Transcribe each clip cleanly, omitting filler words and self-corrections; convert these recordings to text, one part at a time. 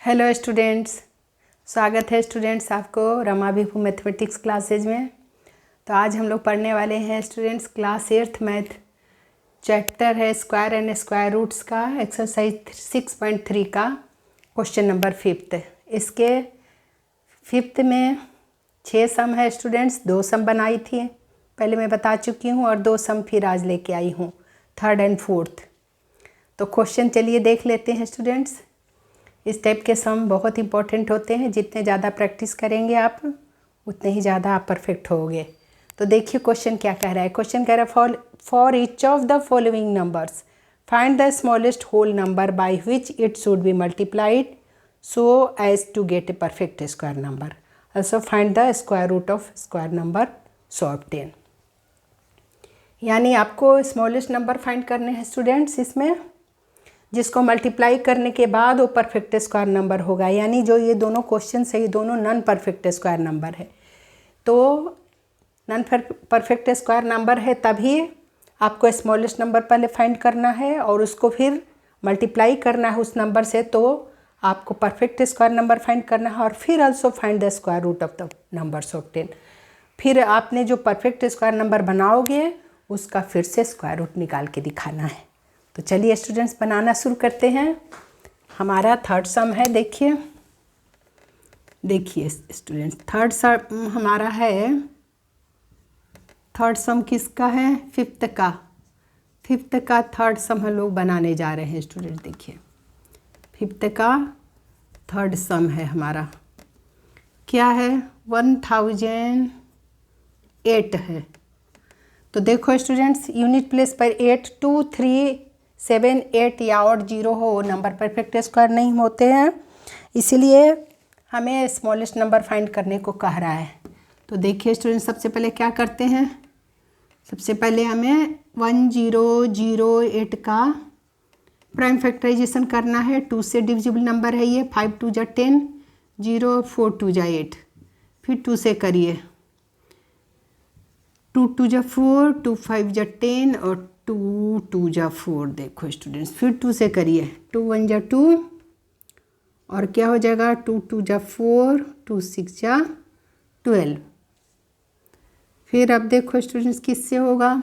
Hello students, स्वागत है students आपको रमा विभू मैथमेटिक्स क्लासेज में। तो आज हम लोग पढ़ने वाले हैं students class 8th math, chapter है स्क्वायर एंड स्क्वायर रूट्स का एक्सरसाइज 6.3 का क्वेश्चन नंबर 5th। इसके 5th में 6 सम है स्टूडेंट्स। 2 सम बनाई थी पहले मैं बता चुकी हूँ और 2 सम फिर आज लेके आई हूँ, 3rd एंड 4th। तो क्वेश्चन चलिए देख लेते हैं स्टूडेंट्स। इस टाइप के सम बहुत इंपॉर्टेंट होते हैं, जितने ज़्यादा प्रैक्टिस करेंगे आप उतने ही ज़्यादा आप परफेक्ट होगे। तो देखिए क्वेश्चन क्या कह रहा है। क्वेश्चन कह रहा है for each of the following numbers find the smallest whole number by which it should be multiplied so as to get a perfect square number. Also find the square root of square number so obtain. यानी आपको smallest number find करने हैं students, इसमें जिसको multiply करने के बाद वो परफेक्ट स्क्वायर नंबर होगा। यानी जो ये दोनों क्वेश्चन है ये दोनों नॉन परफेक्ट स्क्वायर नंबर है। तो नॉन परफेक्ट स्क्वायर नंबर है तभी आपको स्मॉलेस्ट नंबर पहले फाइंड करना है और उसको फिर मल्टीप्लाई करना है उस नंबर से, तो आपको परफेक्ट स्क्वायर नंबर फाइंड करना है और फिर also find the square root of the numbers obtain. फिर आपने जो परफेक्ट स्क्वायर नंबर बनाओगे उसका फिर से स्क्वायर रूट निकाल के दिखाना है। तो चलिए स्टूडेंट्स बनाना शुरू करते हैं। हमारा 3rd सम है। देखिए स्टूडेंट्स 3rd सम हमारा है। 3rd सम किसका है? 5th का। 5th का 3rd सम हम लोग बनाने जा रहे हैं स्टूडेंट। देखिए 5th का 3rd सम है हमारा। क्या है? 1008 है। तो देखो स्टूडेंट्स यूनिट प्लेस पर 8, 2, 3, 7, 8 या और 0 हो नंबर परफेक्ट स्क्वायर नहीं होते हैं, इसीलिए हमें स्मॉलेस्ट नंबर फाइंड करने को कह रहा है। तो देखिए स्टूडेंट सबसे पहले क्या करते हैं। सबसे पहले हमें 1008 का प्राइम फैक्टराइजेशन करना है। 2 से डिविजिबल नंबर है ये। 5 2 जा 10, 0 4 2 जा 8। फिर 2 से करिए। 2 2 जा 4, 2 5 जा 10 और 2 2 जा 4। देखो स्टूडेंट्स फिर 2 से करिए। 2 1 जा 2 और क्या हो जाएगा? 2 2 जा 4, 2 6 जा 12। फिर अब देखो स्टूडेंट्स किससे होगा।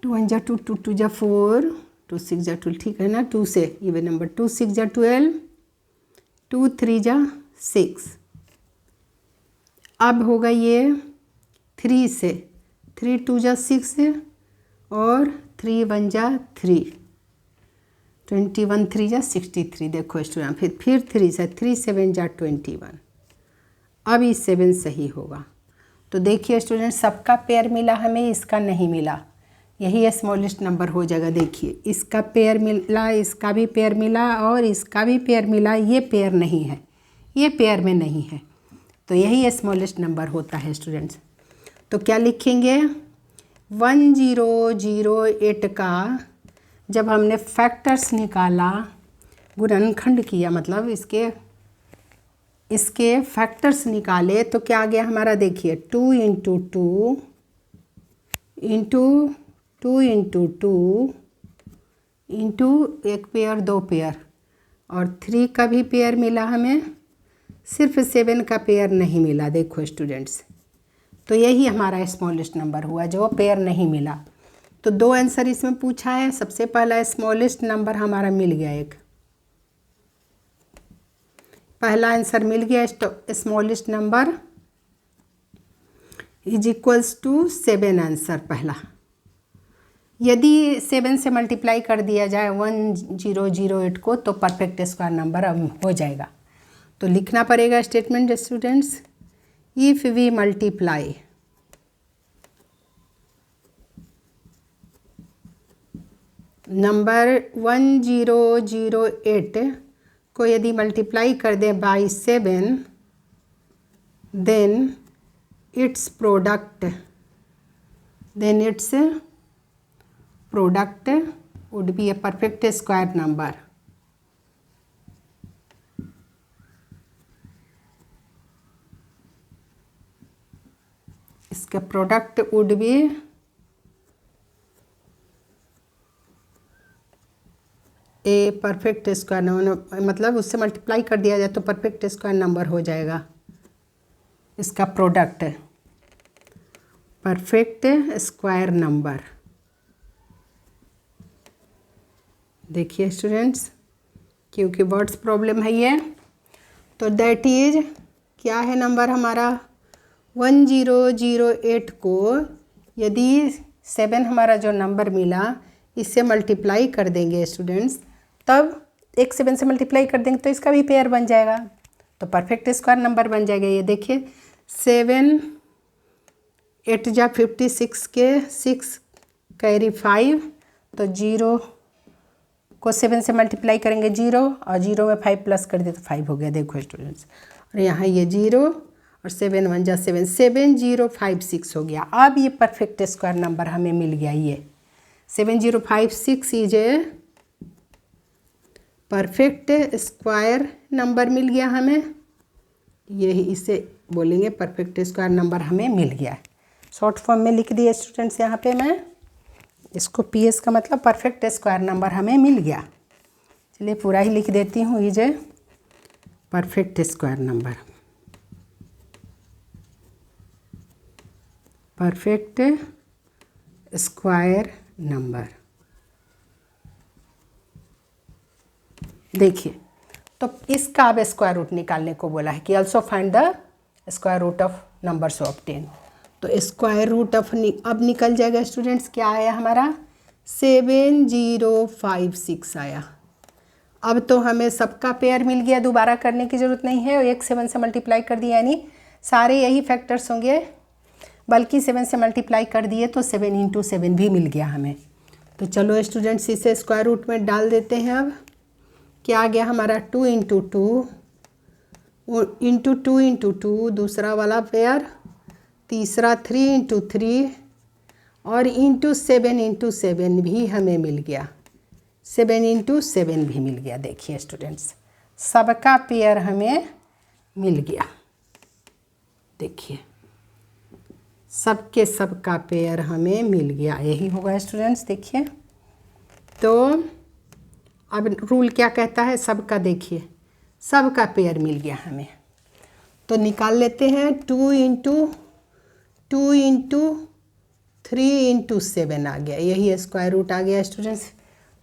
2 1 जा 2, 2 2 जा 4, 2 6 जा 12, ठीक है ना। 2 से ये नंबर 2 6 जा 12, 2 3 जा 6। अब होगा ये 3 से। 3 2 जा 6 और 3 1 जा 3, 21 3 जा 63। देखो स्टूडेंट फिर 3 से 3 7 जा 21। अब ये 7 सही होगा। तो देखिए स्टूडेंट सबका पेयर मिला हमें, इसका नहीं मिला। यही स्मॉलेस्ट नंबर हो जाएगा। देखिए इसका पेयर मिला, इसका भी पेयर मिला और इसका भी पेयर मिला। ये पेयर नहीं है, ये पेयर में नहीं है, तो यही स्मॉलेस्ट नंबर होता है स्टूडेंट्स। तो क्या लिखेंगे? 1008 का जब हमने फैक्टर्स निकाला, गुणनखंड किया, मतलब इसके फैक्टर्स निकाले, तो क्या आ गया हमारा? देखिए 2 × 2 इंटू 2 × 2 इंटू एक पेयर 2 पेयर और 3 का भी पेयर मिला हमें, सिर्फ 7 का पेयर नहीं मिला। देखो स्टूडेंट्स तो यही हमारा स्मॉलेस्ट नंबर हुआ जो पेयर नहीं मिला। तो 2 आंसर इसमें पूछा है। सबसे पहला स्मॉलेस्ट नंबर हमारा मिल गया, एक पहला आंसर मिल गया। Smallest number is equals to 7 answer पहला। यदि 7 से मल्टीप्लाई कर दिया जाए 1008 को तो परफेक्ट स्क्वायर नंबर अब हो जाएगा। तो लिखना पड़ेगा statement students. If we multiply number 1008 को यदि मल्टीप्लाई कर दें by 7, then its product would be a perfect square number. इसका product would be a perfect square number, मतलब उससे मल्टीप्लाई कर दिया जाए तो परफेक्ट स्क्वायर नंबर हो जाएगा। इसका प्रोडक्ट परफेक्ट स्क्वायर नंबर। देखिए स्टूडेंट्स, क्योंकि वर्ड्स प्रॉब्लम है ये, तो दैट इज क्या है नंबर हमारा 1008 को यदि 7 हमारा जो नंबर मिला इससे मल्टीप्लाई कर देंगे स्टूडेंट्स, तब एक 7 से मल्टीप्लाई कर देंगे तो इसका भी पेयर बन जाएगा, तो परफेक्ट स्क्वायर नंबर बन जाएगा। ये देखिए 7 8 जा 56 के 6 कैरी 5, तो 0 को 7 से मल्टीप्लाई करेंगे 0 और 0 में 5 प्लस कर दिए तो 5 हो गया। देखो स्टूडेंट्स, और यहाँ ये 0 और 7 1 जा 7 7056 हो गया। अब ये परफेक्ट स्क्वायर नंबर हमें मिल गया। ये 7056 is a perfect square number मिल गया हमें। यही इसे बोलेंगे परफेक्ट स्क्वायर नंबर हमें मिल गया। शॉर्ट फॉर्म में लिख दिए स्टूडेंट्स यहाँ पे मैं इसको, PS का मतलब परफेक्ट स्क्वायर नंबर हमें मिल गया। चलिए पूरा ही लिख देती हूँ, is a perfect square number, perfect square number. देखिए, तो इसका अब स्क्वायर रूट निकालने को बोला है कि also find the square root of numbers obtain. तो स्क्वायर रूट ऑफ अब निकल जाएगा स्टूडेंट्स, क्या आया हमारा 7056 आया। अब तो हमें सबका पेयर मिल गया, दोबारा करने की ज़रूरत नहीं है, एक 7 से मल्टीप्लाई कर दिया यानी सारे यही फैक्टर्स होंगे, बल्कि 7 से मल्टीप्लाई कर दिए तो 7 × 7 भी मिल गया हमें। तो चलो स्टूडेंट्स इसे स्क्वायर रूट में डाल देते हैं। अब क्या आ गया हमारा 2 × 2 × 2 दूसरा वाला पेयर, तीसरा 3 × 3 और इंटू 7 × 7 भी हमें मिल गया, 7 × 7 भी मिल गया। देखिए स्टूडेंट्स, सबका पेयर हमें मिल गया। देखिए सबका पेयर हमें मिल गया, यही होगा स्टूडेंट्स। देखिए तो अब रूल क्या कहता है, सबका, देखिए सबका पेयर मिल गया हमें, तो निकाल लेते हैं। 2 × 3 × 7 आ गया, यही स्क्वायर रूट आ गया स्टूडेंट्स।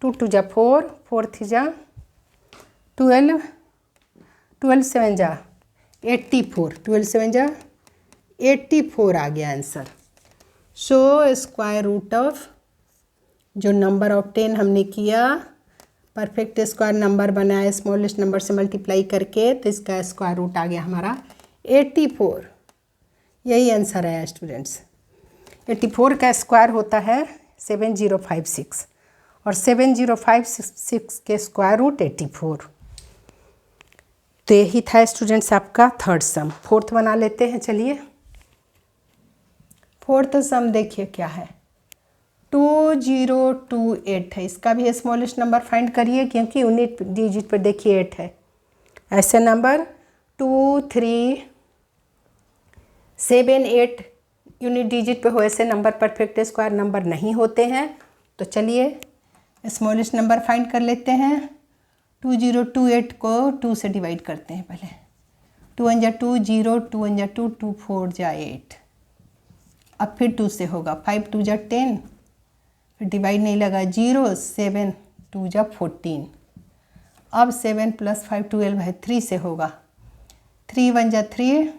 2 2 जा 4, 4 3 जा 12, 12 7 जा 84, 12 7 जा 84 आ गया answer. So square root of जो नंबर ऑब्टेन हमने किया, परफेक्ट स्क्वायर नंबर बनाया स्मॉलेस्ट नंबर से मल्टीप्लाई करके, तो इसका स्क्वायर रूट आ गया हमारा 84। यही आंसर आया स्टूडेंट्स। 84 का स्क्वायर होता है 7056 और 7056 के स्क्वायर रूट 84। तो यही था स्टूडेंट्स आपका थर्ड सम। फोर्थ बना लेते हैं। चलिए फोर्थ सम देखिए क्या है, 2028 है। इसका भी स्मॉलेस्ट नंबर फाइंड करिए, क्योंकि यूनिट डिजिट पर देखिए 8 है। ऐसे नंबर 2 3 7 8 यूनिट डिजिट पे हो, ऐसे नंबर परफेक्ट स्क्वायर नंबर नहीं होते हैं। तो चलिए स्मॉलेस्ट नंबर फाइंड कर लेते हैं। 2028 को 2 से डिवाइड करते हैं पहले। 2 1 जा 2 0, 2 1 जा 2, 2 4 जा 8। अब फिर 2 से होगा, 5 2 जा 10, फिर डिवाइड नहीं लगा 0, 7 2 जा 14। अब 7 + 5 12 है, 3 से होगा। 3 1 जा 3,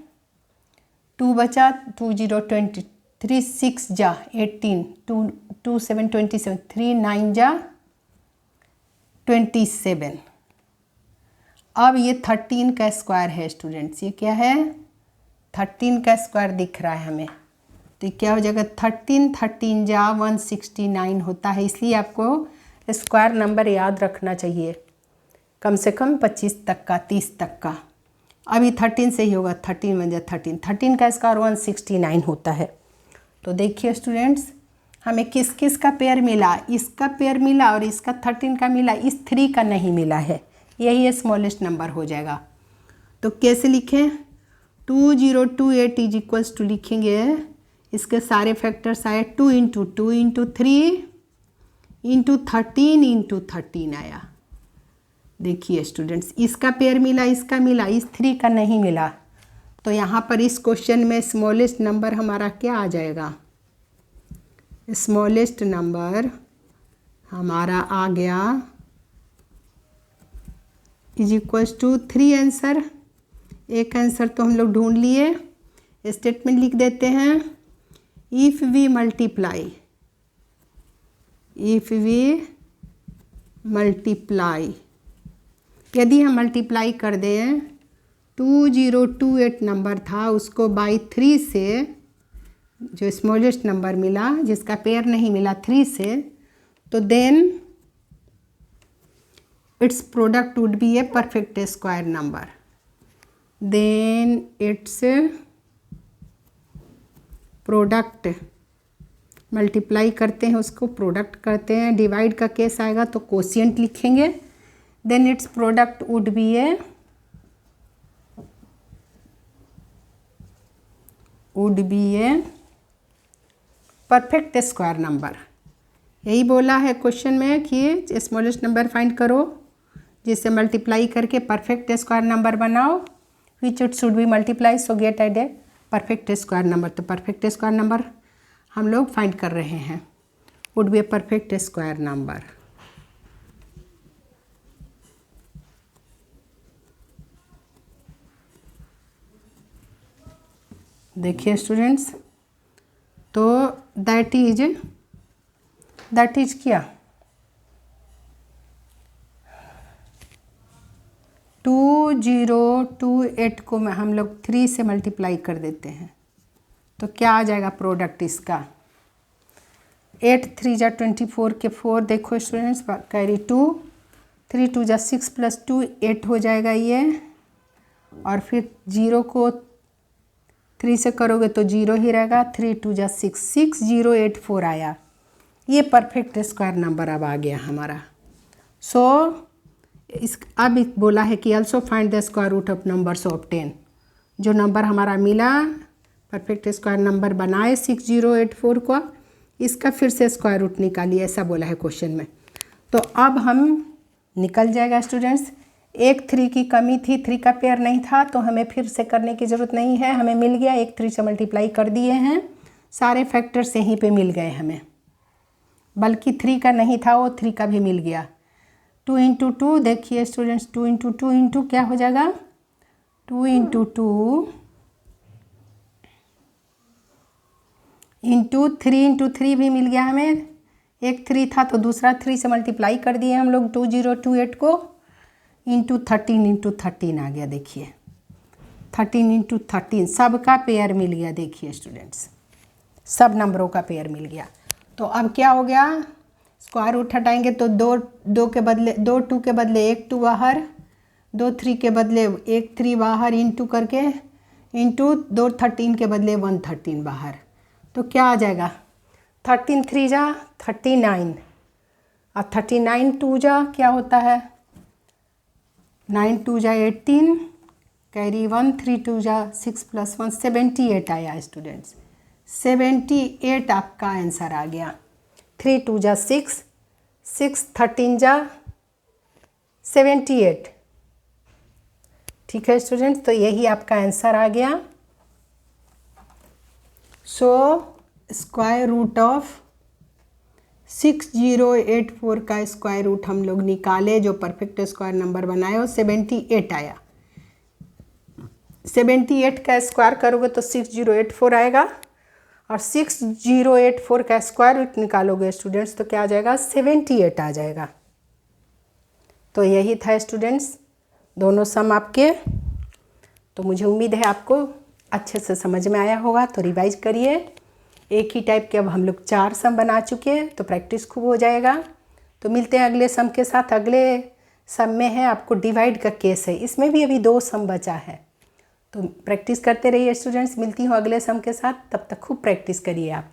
2 बचा, 2 0 20, 3 6 जा 18, 2 7 27, 3 9 जा 27। अब ये 13 का स्क्वायर है स्टूडेंट्स। ये क्या है, 13 का स्क्वायर दिख रहा है हमें। तो क्या हो जाएगा 13 13 जा 169 होता है। इसलिए आपको स्क्वायर नंबर याद रखना चाहिए, कम से कम 25 तक का, 30 तक का। अभी 13 से ही होगा, 13 1 जा 13, 13 का स्क्वायर 169 होता है। तो देखिए स्टूडेंट्स, हमें किस किस का पेयर मिला, इसका पेयर मिला और इसका 13 का मिला, इस 3 का नहीं मिला है। यही स्मॉलेस्ट नंबर हो जाएगा। तो कैसे लिखें, 2028 इज इक्वल्स टू लिखेंगे, इसके सारे फैक्टर्स आए 2 × 2 × 3 × 13 × 13 आया। देखिए स्टूडेंट्स, इसका पेयर मिला, इसका मिला, इस 3 का नहीं मिला। तो यहाँ पर इस क्वेश्चन में स्मॉलेस्ट नंबर हमारा क्या आ जाएगा? स्मॉलेस्ट नंबर हमारा आ गया इज इक्वल्स टू 3 आंसर। एक आंसर तो हम लोग ढूंढ लिए। स्टेटमेंट लिख देते हैं, इफ़ वी मल्टीप्लाई, यदि हम मल्टीप्लाई कर दें 2028 नंबर था उसको बाई 3 से, जो स्मॉलेस्ट नंबर मिला जिसका पेयर नहीं मिला 3 से, तो then its product would be a perfect square number. Then its product, multiply करते हैं उसको, प्रोडक्ट करते हैं, डिवाइड का केस आएगा तो कोशिएंट लिखेंगे। Then its product would be a perfect square number. यही बोला है क्वेश्चन में कि स्मॉलेस्ट नंबर फाइंड करो जिससे मल्टीप्लाई करके परफेक्ट स्क्वायर नंबर बनाओ, which it should be multiply, so get at a perfect square number. तो परफेक्ट स्क्वायर नंबर हम लोग फाइंड कर रहे हैं, would be a perfect square number. देखिए स्टूडेंट्स, तो दैट इज क्या 2028 को हम लोग 3 से मल्टीप्लाई कर देते हैं तो क्या आ जाएगा प्रोडक्ट इसका? 8 3 जा 24 के 4, देखो स्टूडेंट्स कैरी 2, 3 2 जा 6 प्लस 2 8 हो जाएगा ये, और फिर 0 को 3 से करोगे तो 0 ही रहेगा, 3 2 जा 6, 6084 आया। ये परफेक्ट स्क्वायर नंबर अब आ गया हमारा। सो अब बोला है कि also find the square root of numbers of 10। जो नंबर हमारा मिला परफेक्ट स्क्वायर नंबर बनाए 6084 को, इसका फिर से स्क्वायर रूट निकालिए, ऐसा बोला है क्वेश्चन में। तो अब हम निकल जाएगा स्टूडेंट्स। एक 3 की कमी थी, 3 का पेयर नहीं था, तो हमें फिर से करने की ज़रूरत नहीं है, हमें मिल गया। एक 3 से मल्टीप्लाई कर दिए हैं, सारे फैक्टर्स यहीं पे मिल गए हमें, बल्कि 3 का नहीं था वो 3 का भी मिल गया। 2 इंटू 2, देखिए स्टूडेंट्स 2 इंटू 2 इंटू क्या हो जाएगा 2 इंटू 2 इंटू 3 इंटू 3 भी मिल गया हमें। एक 3 था तो दूसरा 3 से मल्टीप्लाई कर दिए हम लोग 2028 को, इंटू 13 आ गया। देखिए 13 इंटू 13 सबका पेयर मिल गया। देखिए स्टूडेंट्स सब नंबरों का पेयर मिल गया। तो अब क्या हो गया, स्क्वायर रूट हटाएंगे तो 2 के बदले 2 2 के बदले 1 2 बाहर, 2 3 के बदले 1 3 बाहर, इंटू करके इंटू 2 13 के बदले 1 13 बाहर। तो क्या आ जाएगा 13 3 जा 39, और 39 2 जा क्या होता है 9 2 जा 18, कैरी 1 3 2 जा 6 प्लस 1 78 आया स्टूडेंट्स। 78 आपका आंसर आ गया। 3 2 जा 6, 6 13 जा 78। ठीक है स्टूडेंट्स, तो यही आपका आंसर आ गया। सो स्क्वायर रूट ऑफ 6084 का स्क्वायर रूट हम लोग निकाले, जो परफेक्ट स्क्वायर नंबर बनाए वो 78 आया। 78 का स्क्वायर करोगे तो 6084 आएगा, और 6084 का स्क्वायर रूट निकालोगे स्टूडेंट्स तो क्या आ जाएगा 78 आ जाएगा। तो यही था स्टूडेंट्स दोनों सम आपके। तो मुझे उम्मीद है आपको अच्छे से समझ में आया होगा, तो रिवाइज करिए। एक ही टाइप के अब हम लोग 4 सम बना चुके हैं, तो प्रैक्टिस खूब हो जाएगा। तो मिलते हैं अगले सम के साथ। अगले सम में है आपको डिवाइड का केस है, इसमें भी अभी 2 सम बचा है, तो प्रैक्टिस करते रहिए स्टूडेंट्स। मिलती हूँ अगले सम के साथ, तब तक खूब प्रैक्टिस करिए आप।